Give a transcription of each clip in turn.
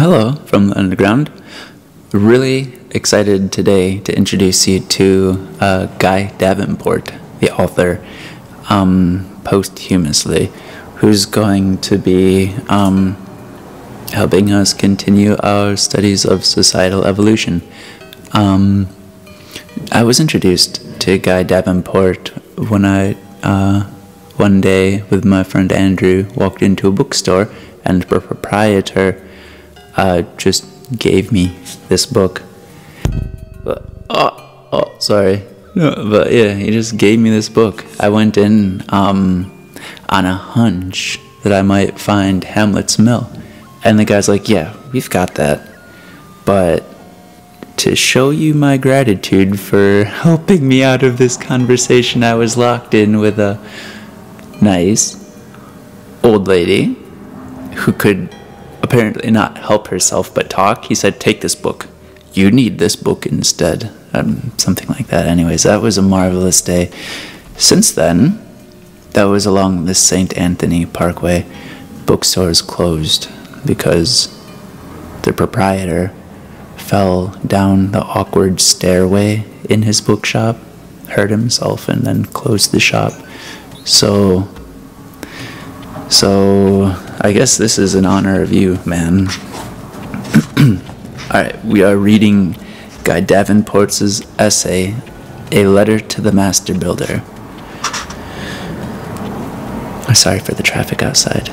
Hello from the underground. Really excited today to introduce you to Guy Davenport, the author, posthumously, who's going to be helping us continue our studies of societal evolution. I was introduced to Guy Davenport when I, one day with my friend Andrew, walked into a bookstore, and the proprietor just gave me this book. Sorry. No, but yeah, he just gave me this book. I went in on a hunch that I might find Hamlet's Mill. And the guy's like, yeah, we've got that. But to show you my gratitude for helping me out of this conversation I was locked in with a nice old lady who could apparently not help herself but talk, he said, take this book. You need this book instead. Something like that. Anyways, that was a marvelous day. Since then, that was along the St. Anthony Parkway. Bookstores closed because the proprietor fell down the awkward stairway in his bookshop, hurt himself, and then closed the shop. So I guess this is in honor of you, man. Alright, we are reading Guy Davenport's essay, A Letter to the Master Builder. Sorry for the traffic outside.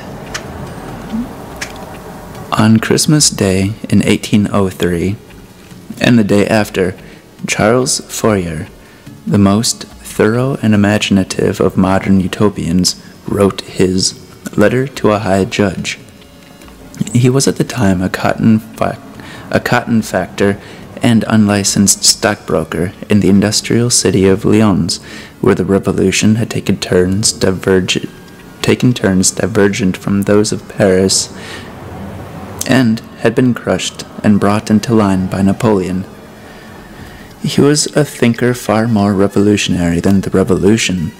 On Christmas Day in 1803, and the day after, Charles Fourier, the most thorough and imaginative of modern utopians, wrote his Letter to a High Judge. He was at the time a cotton factor and unlicensed stockbroker in the industrial city of Lyons, where the revolution had taken turns divergent from those of Paris, and had been crushed and brought into line by Napoleon. He was a thinker far more revolutionary than the revolution,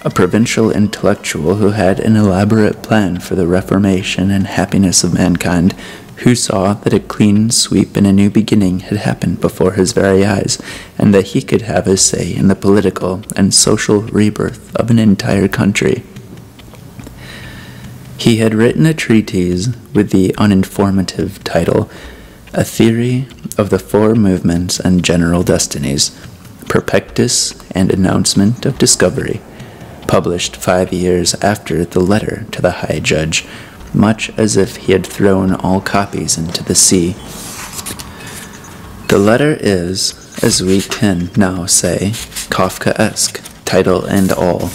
a provincial intellectual who had an elaborate plan for the reformation and happiness of mankind, who saw that a clean sweep and a new beginning had happened before his very eyes, and that he could have his say in the political and social rebirth of an entire country. He had written a treatise with the uninformative title, A Theory of the Four Movements and General Destinies, Prospectus and Announcement of Discovery, published 5 years after the Letter to the High Judge, much as if he had thrown all copies into the sea. The letter is, as we can now say, Kafkaesque, title and all.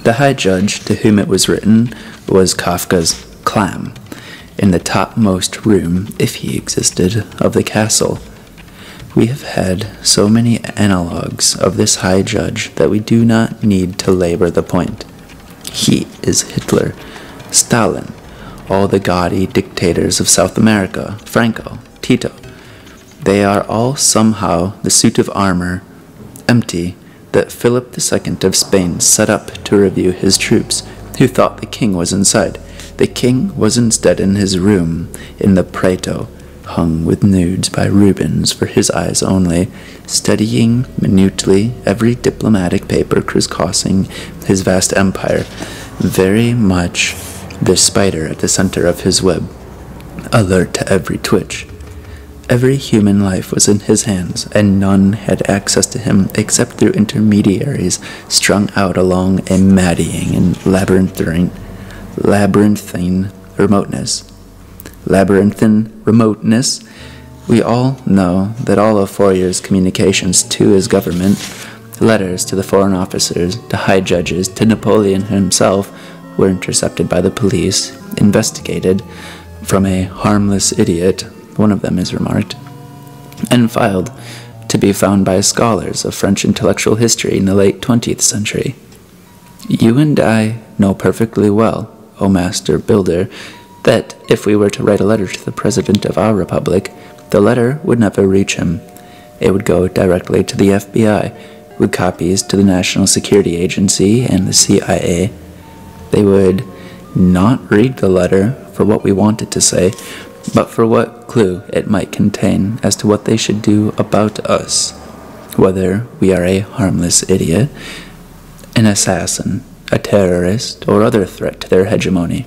The High Judge to whom it was written was Kafka's clam, in the topmost room, if he existed, of the castle. We have had so many analogues of this High Judge that we do not need to labor the point. He is Hitler, Stalin, all the gaudy dictators of South America, Franco, Tito. They are all somehow the suit of armor, empty, that Philip II of Spain set up to review his troops, who thought the king was inside. The king was instead in his room, in the Prato, hung with nudes by Rubens for his eyes only, studying minutely every diplomatic paper crisscrossing his vast empire, very much the spider at the center of his web, alert to every twitch. Every human life was in his hands, and none had access to him except through intermediaries strung out along a maddening and labyrinthine remoteness. We all know that all of Fourier's communications to his government, letters to the foreign officers, to high judges, to Napoleon himself, were intercepted by the police, investigated from a harmless idiot, one of them is remarked, and filed to be found by scholars of French intellectual history in the late 20th century. You and I know perfectly well, O Master Builder, that if we were to write a letter to the President of our Republic, the letter would never reach him. It would go directly to the FBI, with copies to the National Security Agency and the CIA. They would not read the letter for what we wanted to say, but for what clue it might contain as to what they should do about us, whether we are a harmless idiot, an assassin, a terrorist, or other threat to their hegemony.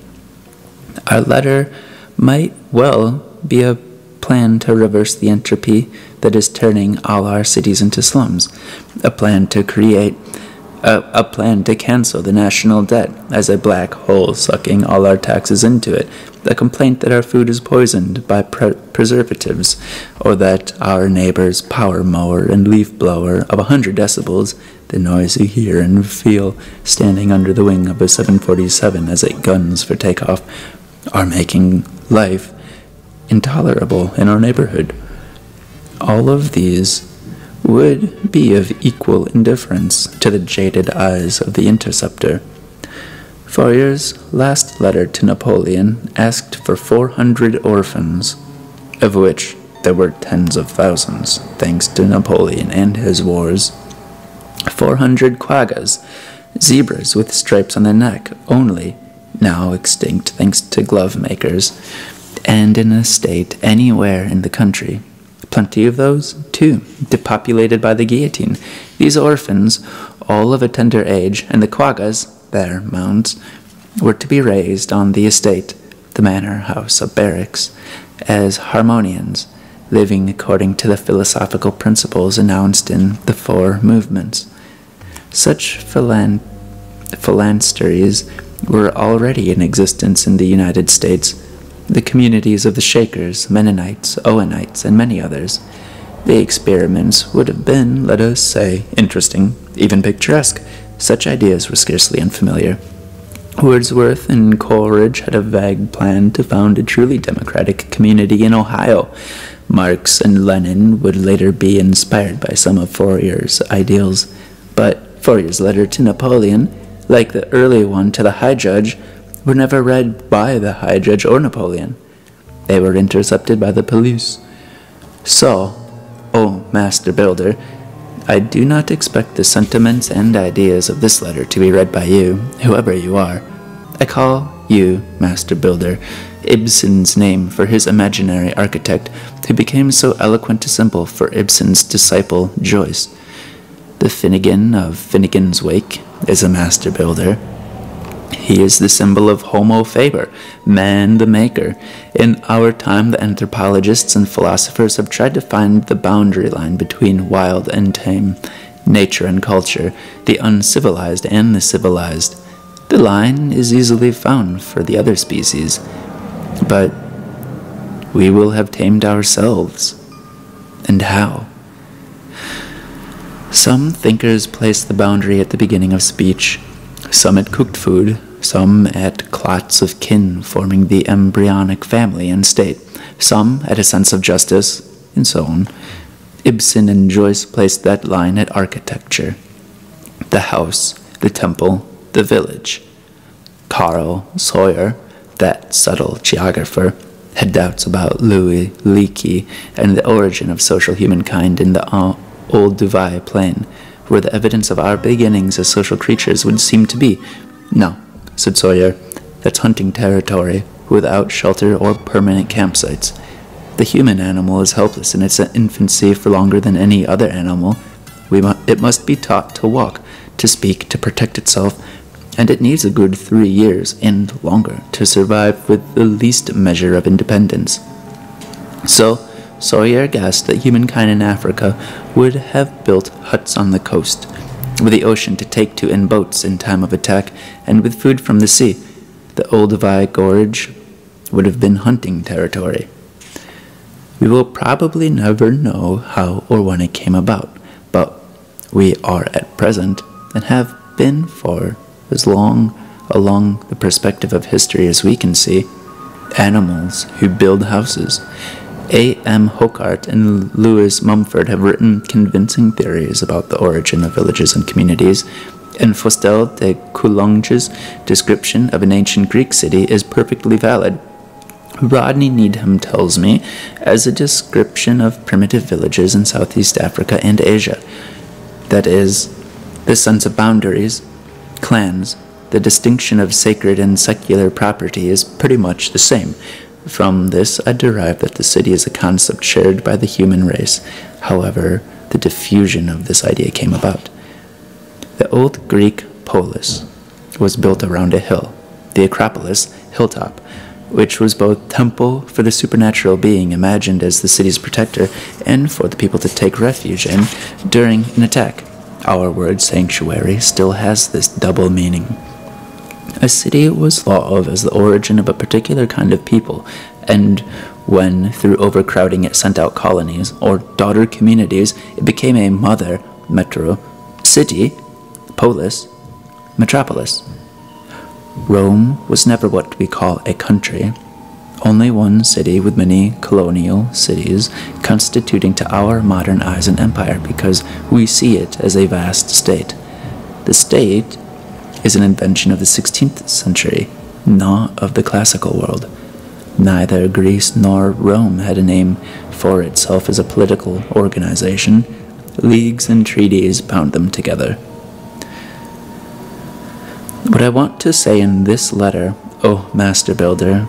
Our letter might well be a plan to reverse the entropy that is turning all our cities into slums, a plan to cancel the national debt as a black hole sucking all our taxes into it, a complaint that our food is poisoned by preservatives, or that our neighbor's power mower and leaf blower of 100 decibels, the noise you hear and feel standing under the wing of a 747 as it guns for takeoff, are making life intolerable in our neighborhood. All of these would be of equal indifference to the jaded eyes of the interceptor. Fourier's last letter to Napoleon asked for 400 orphans, of which there were tens of thousands, thanks to Napoleon and his wars. 400 quaggas, zebras with stripes on their neck only, now extinct thanks to glove makers, and in a state anywhere in the country. Plenty of those, too, depopulated by the guillotine. These orphans, all of a tender age, and the quaggas, their mounts, were to be raised on the estate, the manor house of barracks, as harmonians, living according to the philosophical principles announced in the four movements. Such phalansteries were already in existence in the United States, the communities of the Shakers, Mennonites, Owenites, and many others. The experiments would have been, let us say, interesting, even picturesque. Such ideas were scarcely unfamiliar. Wordsworth and Coleridge had a vague plan to found a truly democratic community in Ohio. Marx and Lenin would later be inspired by some of Fourier's ideals, but Fourier's letter to Napoleon, like the early one to the High Judge, were never read by the High Judge or Napoleon. They were intercepted by the police. So, O Master Builder, I do not expect the sentiments and ideas of this letter to be read by you, whoever you are. I call you, Master Builder, Ibsen's name for his imaginary architect, who became so eloquent a symbol for Ibsen's disciple Joyce. The Finnegan of Finnegan's Wake is a master builder. He is the symbol of Homo faber, man the maker. In our time, the anthropologists and philosophers have tried to find the boundary line between wild and tame, nature and culture, the uncivilized and the civilized. The line is easily found for the other species, but we will have tamed ourselves. And how? Some thinkers place the boundary at the beginning of speech, some at cooked food, some at clots of kin forming the embryonic family and state, some at a sense of justice, and so on. Ibsen and Joyce placed that line at architecture, the house, the temple, the village. Carl Sawyer, that subtle geographer, had doubts about Louis Leakey and the origin of social humankind in the Old Dubai plain, where the evidence of our beginnings as social creatures would seem to be. No, said Sawyer, that's hunting territory, without shelter or permanent campsites. The human animal is helpless in its infancy for longer than any other animal. It must be taught to walk, to speak, to protect itself, and it needs a good 3 years and longer to survive with the least measure of independence. So, Sawyer guessed that humankind in Africa would have built huts on the coast, with the ocean to take to in boats in time of attack, and with food from the sea. The Olduvai Gorge would have been hunting territory. We will probably never know how or when it came about, but we are at present, and have been for as long along the perspective of history as we can see, animals who build houses. A.M. Hockart and Louis Mumford have written convincing theories about the origin of villages and communities, and Fostel de Coulonge's description of an ancient Greek city is perfectly valid. Rodney Needham tells me as a description of primitive villages in Southeast Africa and Asia. That is, the sense of boundaries, clans, the distinction of sacred and secular property is pretty much the same. From this, I derive that the city is a concept shared by the human race. However, the diffusion of this idea came about. The old Greek polis was built around a hill, the Acropolis, hilltop, which was both temple for the supernatural being imagined as the city's protector and for the people to take refuge in during an attack. Our word sanctuary still has this double meaning. A city was thought of as the origin of a particular kind of people, and when, through overcrowding, it sent out colonies, or daughter communities, it became a mother, metro, city, polis, metropolis. Rome was never what we call a country, only one city with many colonial cities constituting to our modern eyes an empire because we see it as a vast state. The state is an invention of the 16th century, not of the classical world. Neither Greece nor Rome had a name for itself as a political organization. Leagues and treaties bound them together. What I want to say in this letter, O Master Builder,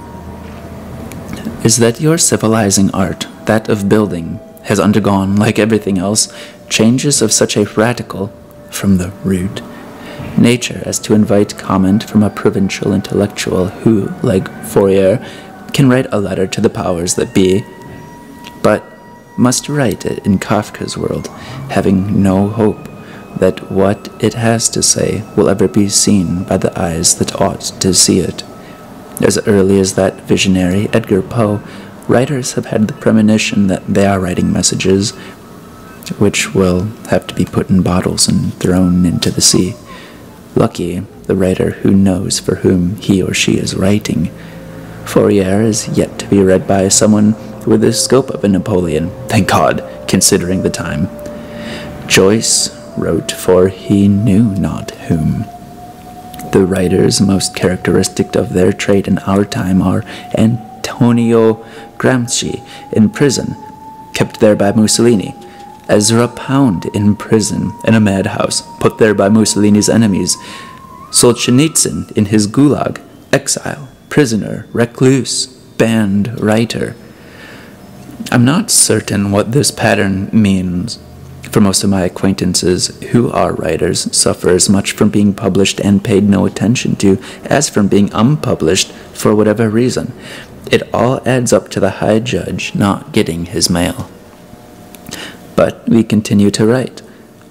is that your civilizing art, that of building, has undergone, like everything else, changes of such a radical, from the root, nature as to invite comment from a provincial intellectual who, like Fourier, can write a letter to the powers that be, but must write it in Kafka's world, having no hope that what it has to say will ever be seen by the eyes that ought to see it. As early as that visionary Edgar Poe, writers have had the premonition that they are writing messages which will have to be put in bottles and thrown into the sea. Lucky the writer who knows for whom he or she is writing. Fourier is yet to be read by someone with the scope of a Napoleon, thank God, considering the time. Joyce wrote for he knew not whom. The writers most characteristic of their trade in our time are Antonio Gramsci in prison, kept there by Mussolini, Ezra Pound in prison in a madhouse, put there by Mussolini's enemies, Solzhenitsyn in his gulag, exile, prisoner, recluse, banned writer. I'm not certain what this pattern means. For most of my acquaintances who are writers suffer as much from being published and paid no attention to as from being unpublished for whatever reason. It all adds up to the high judge not getting his mail. But we continue to write.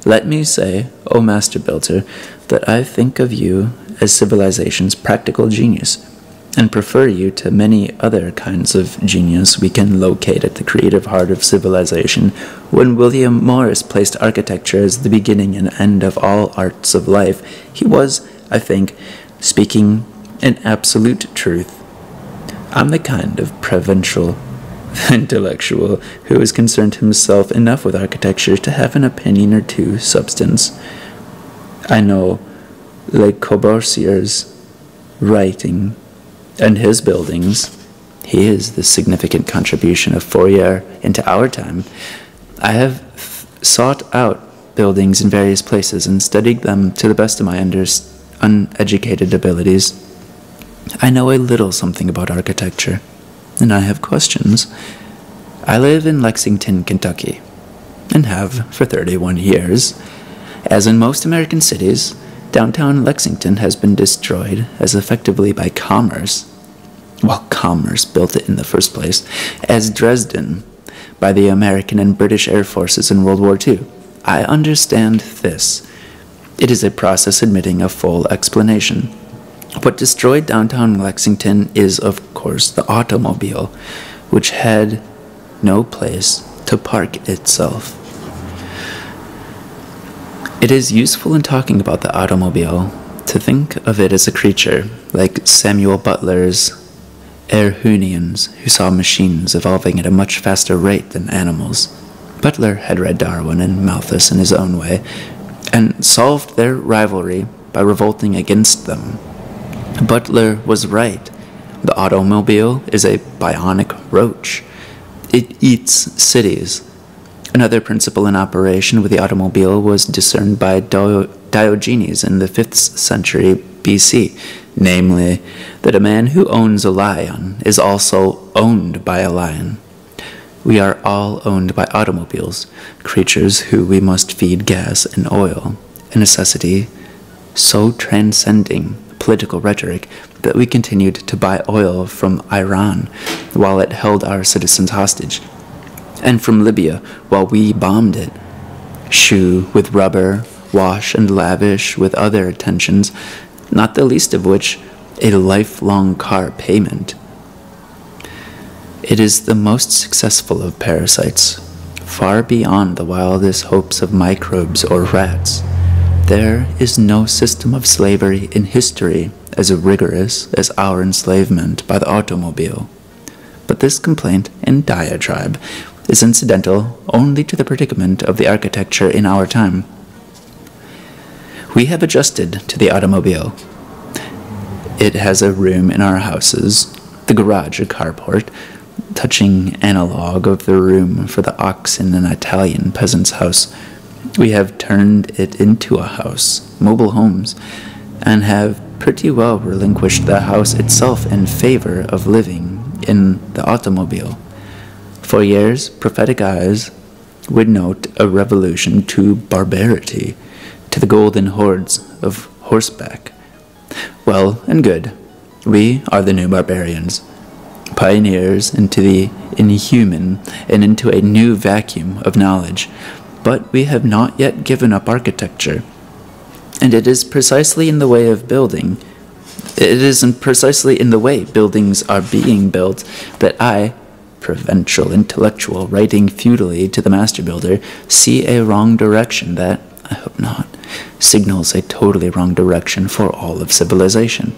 Let me say, O Master Builder, that I think of you as civilization's practical genius, and prefer you to many other kinds of genius we can locate at the creative heart of civilization. When William Morris placed architecture as the beginning and end of all arts of life, he was, I think, speaking in absolute truth. I'm the kind of provincial intellectual who has concerned himself enough with architecture to have an opinion or two substance. I know Le Corbusier's writing and his buildings. He is the significant contribution of Fourier into our time. I have sought out buildings in various places and studied them to the best of my uneducated abilities. I know a little something about architecture, and I have questions. I live in Lexington, Kentucky, and have for 31 years. As in most American cities, downtown Lexington has been destroyed as effectively by commerce, well, commerce built it in the first place, as Dresden by the American and British Air Forces in World War II. I understand this. It is a process admitting a full explanation. What destroyed downtown Lexington is, of course, the automobile, which had no place to park itself. It is useful in talking about the automobile to think of it as a creature, like Samuel Butler's Erehunians, who saw machines evolving at a much faster rate than animals. Butler had read Darwin and Malthus in his own way, and solved their rivalry by revolting against them. Butler was right. The automobile is a bionic roach. It eats cities. Another principle in operation with the automobile was discerned by Diogenes in the 5th century BC, namely, that a man who owns a lion is also owned by a lion. We are all owned by automobiles, creatures who we must feed gas and oil, a necessity so transcending political rhetoric that we continued to buy oil from Iran while it held our citizens hostage, and from Libya while we bombed it. Shoe with rubber, wash and lavish with other attentions, not the least of which a lifelong car payment. It is the most successful of parasites, far beyond the wildest hopes of microbes or rats. There is no system of slavery in history as rigorous as our enslavement by the automobile. But this complaint and diatribe is incidental only to the predicament of the architecture in our time. We have adjusted to the automobile. It has a room in our houses, the garage a carport, touching analog of the room for the ox in an Italian peasant's house. We have turned it into a house, mobile homes, and have pretty well relinquished the house itself in favor of living in the automobile. For years, prophetic eyes would note a revolution to barbarity, to the golden hordes of horseback. Well and good. We are the new barbarians, pioneers into the inhuman and into a new vacuum of knowledge. But we have not yet given up architecture. And it is precisely in the way of building, precisely in the way buildings are being built that I, provincial intellectual writing feudally to the master builder, see a wrong direction that, I hope not, signals a totally wrong direction for all of civilization.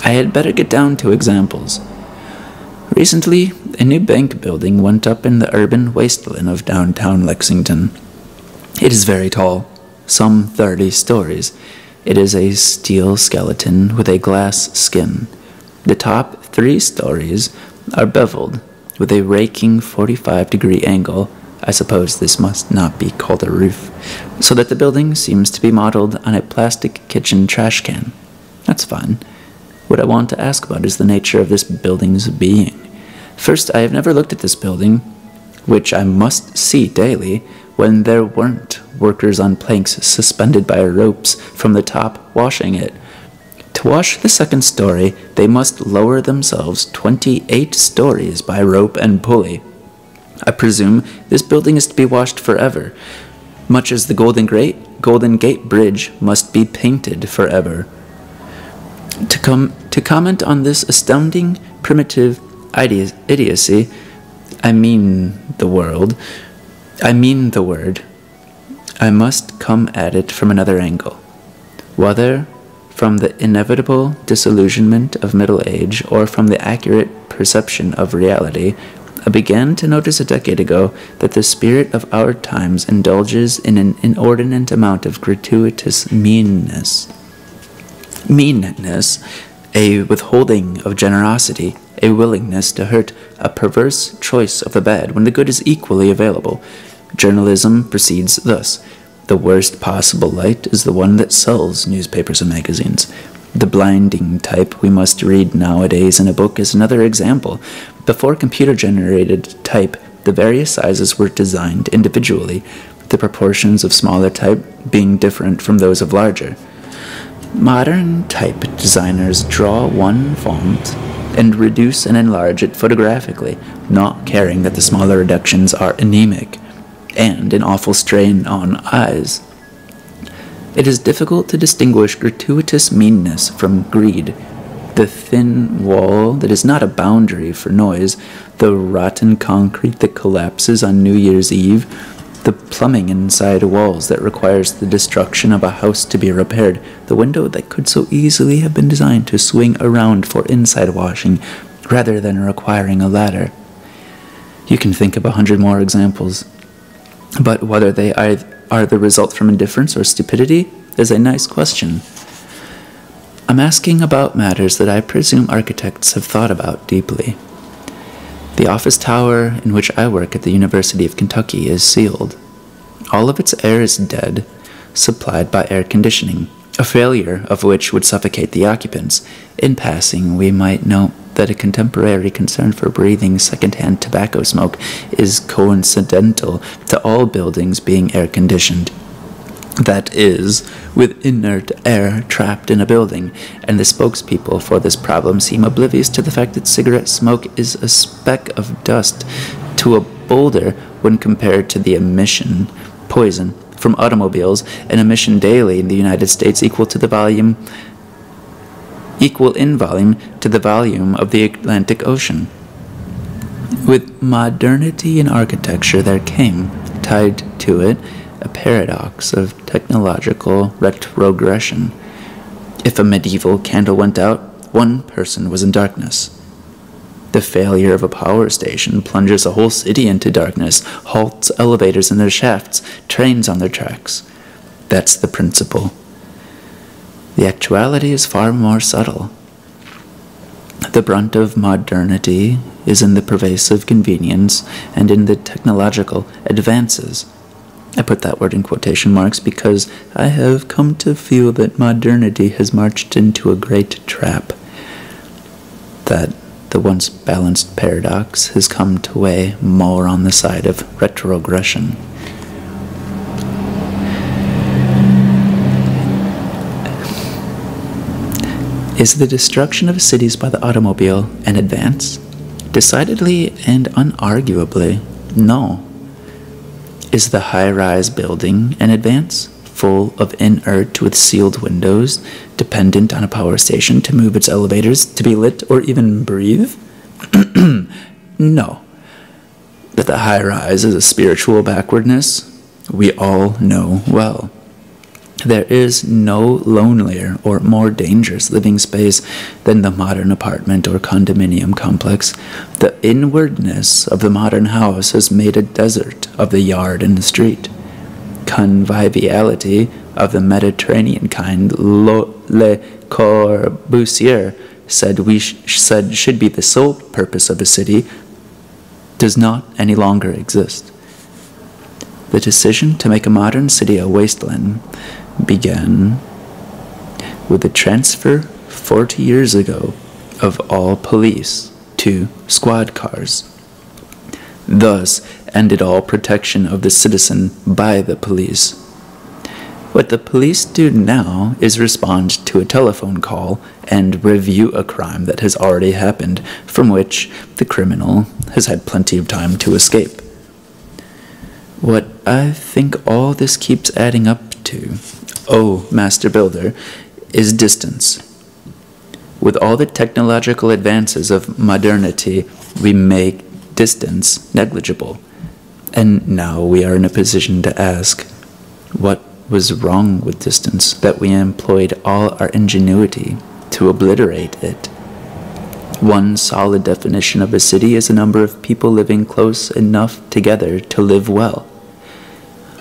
I had better get down to examples. Recently, a new bank building went up in the urban wasteland of downtown Lexington. It is very tall, some 30 stories. It is a steel skeleton with a glass skin. The top 3 stories are beveled with a raking 45-degree angle. I suppose this must not be called a roof, so that the building seems to be modeled on a plastic kitchen trash can. That's fine. What I want to ask about is the nature of this building's being. First, I have never looked at this building, which I must see daily, when there weren't workers on planks suspended by ropes from the top washing it. To wash the second story, they must lower themselves 28 stories by rope and pulley. I presume this building is to be washed forever, much as the Golden Gate Bridge must be painted forever. To comment on this astounding primitive idiocy, I mean the word, I must come at it from another angle. Whether from the inevitable disillusionment of middle age or from the accurate perception of reality, I began to notice a decade ago that the spirit of our times indulges in an inordinate amount of gratuitous meanness, a withholding of generosity, a willingness to hurt, a perverse choice of the bad when the good is equally available. Journalism proceeds thus. The worst possible light is the one that sells newspapers and magazines. The blinding type we must read nowadays in a book is another example. Before computer-generated type, the various sizes were designed individually, the proportions of smaller type being different from those of larger. Modern type designers draw one font and reduce and enlarge it photographically, not caring that the smaller reductions are anemic and an awful strain on eyes. It is difficult to distinguish gratuitous meanness from greed. The thin wall that is not a boundary for noise, the rotten concrete that collapses on New Year's Eve, the plumbing inside walls that requires the destruction of a house to be repaired, the window that could so easily have been designed to swing around for inside washing rather than requiring a ladder. You can think of 100 more examples, but whether they are the result from indifference or stupidity is a nice question. I'm asking about matters that I presume architects have thought about deeply. The office tower in which I work at the University of Kentucky is sealed. All of its air is dead, supplied by air conditioning, a failure of which would suffocate the occupants. In passing, we might note that a contemporary concern for breathing secondhand tobacco smoke is coincidental to all buildings being air-conditioned. That is, with inert air trapped in a building, and the spokespeople for this problem seem oblivious to the fact that cigarette smoke is a speck of dust to a boulder when compared to the emission poison from automobiles, an emission daily in the United States equal in volume to the volume of the Atlantic Ocean. With modernity in architecture there came, tied to it, a paradox of technological retrogression. If a medieval candle went out, one person was in darkness. The failure of a power station plunges a whole city into darkness, halts elevators in their shafts, trains on their tracks. That's the principle. The actuality is far more subtle. The brunt of modernity is in the pervasive convenience and in the technological advances. I put that word in quotation marks because I have come to feel that modernity has marched into a great trap. That the once balanced paradox has come to weigh more on the side of retrogression. Is the destruction of cities by the automobile an advance? Decidedly and unarguably, no. Is the high-rise building an advance, full of inert with sealed windows, dependent on a power station to move its elevators, to be lit, or even breathe? No. That the high-rise is a spiritual backwardness, we all know well. There is no lonelier or more dangerous living space than the modern apartment or condominium complex. The inwardness of the modern house has made a desert of the yard and the street. Conviviality of the Mediterranean kind, Le Corbusier said should be the sole purpose of a city, does not any longer exist. The decision to make a modern city a wasteland began with the transfer 40 years ago of all police to squad cars. Thus ended all protection of the citizen by the police. What the police do now is respond to a telephone call and review a crime that has already happened, from which the criminal has had plenty of time to escape. What I think all this keeps adding up to, oh, Master Builder, is distance. With all the technological advances of modernity, we make distance negligible. And now we are in a position to ask, what was wrong with distance that we employed all our ingenuity to obliterate it? One solid definition of a city is a number of people living close enough together to live well.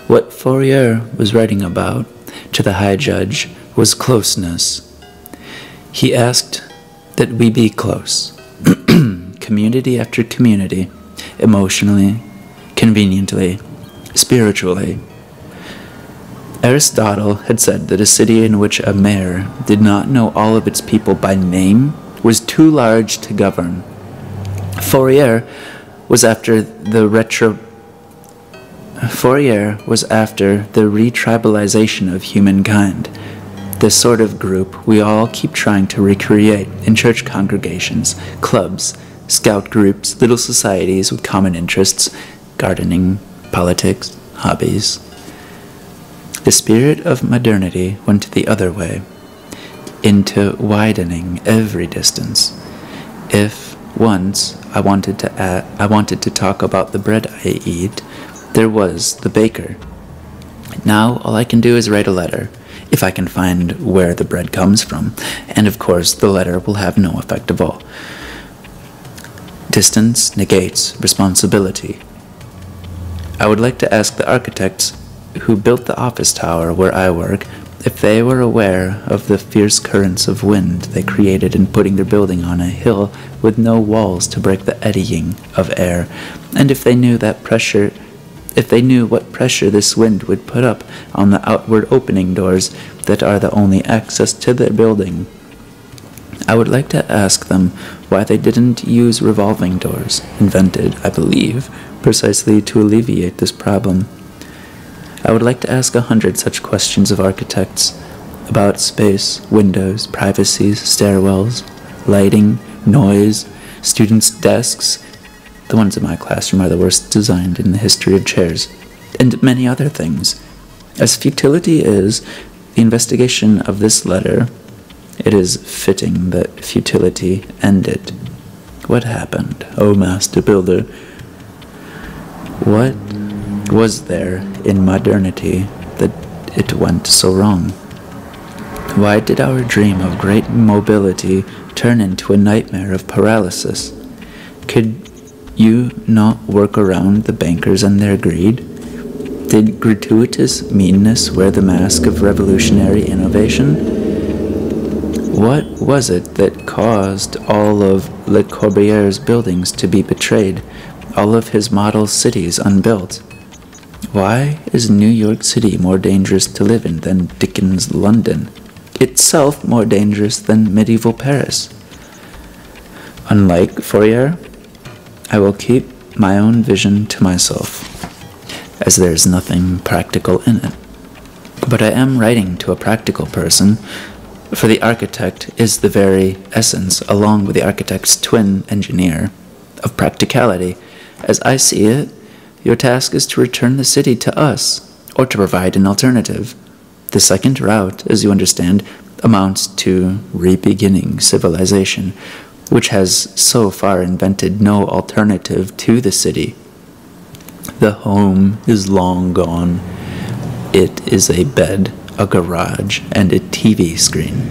What Fourier was writing about to the High Judge was closeness. He asked that we be close, community after community, emotionally, conveniently, spiritually. Aristotle had said that a city in which a mayor did not know all of its people by name was too large to govern. Fourier was after the retribalization of humankind, the sort of group we all keep trying to recreate in church congregations, clubs, scout groups, little societies with common interests, gardening, politics, hobbies. The spirit of modernity went the other way, into widening every distance. If once I wanted to talk about the bread I eat, there was the baker. Now all I can do is write a letter, if I can find where the bread comes from, and of course the letter will have no effect at all. Distance negates responsibility. I would like to ask the architects who built the office tower where I work if they were aware of the fierce currents of wind they created in putting their building on a hill with no walls to break the eddying of air, and if they knew that pressure if they knew what pressure this wind would put up on the outward opening doors that are the only access to their building. I would like to ask them why they didn't use revolving doors, invented, I believe, precisely to alleviate this problem. I would like to ask 100 such questions of architects about space, windows, privacies, stairwells, lighting, noise, students' desks. The ones in my classroom are the worst designed in the history of chairs, and many other things. As futility is the investigation of this letter, it is fitting that futility end it. What happened, O Master Builder? What was there in modernity that it went so wrong? Why did our dream of great mobility turn into a nightmare of paralysis? Could you not work around the bankers and their greed? Did gratuitous meanness wear the mask of revolutionary innovation? What was it that caused all of Le Corbusier's buildings to be betrayed, all of his model cities unbuilt? Why is New York City more dangerous to live in than Dickens' London, itself more dangerous than medieval Paris? Unlike Fourier, I will keep my own vision to myself, as there is nothing practical in it. But I am writing to a practical person, for the architect is the very essence, along with the architect's twin engineer, of practicality. As I see it, your task is to return the city to us, or to provide an alternative. The second route, as you understand, amounts to re-beginning civilization, which has so far invented no alternative to the city. The home is long gone. It is a bed, a garage, and a TV screen.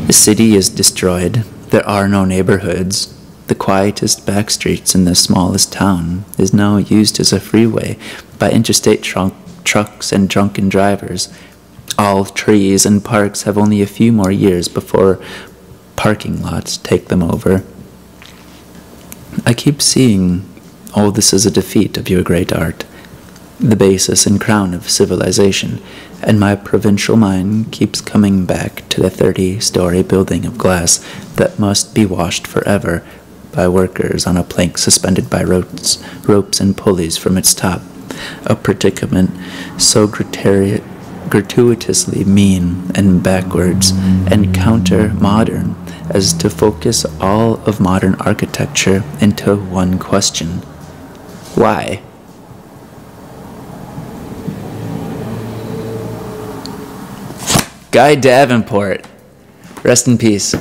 The city is destroyed. There are no neighborhoods. The quietest back streets in the smallest town is now used as a freeway by interstate trucks and drunken drivers. All trees and parks have only a few more years before parking lots take them over. I keep seeing all this as a defeat of your great art, the basis and crown of civilization, and my provincial mind keeps coming back to the 30-story building of glass that must be washed forever by workers on a plank suspended by ropes and pulleys from its top, a predicament so gratuitously mean and backwards and counter-modern as to focus all of modern architecture into one question. Why? Guy Davenport. Rest in peace.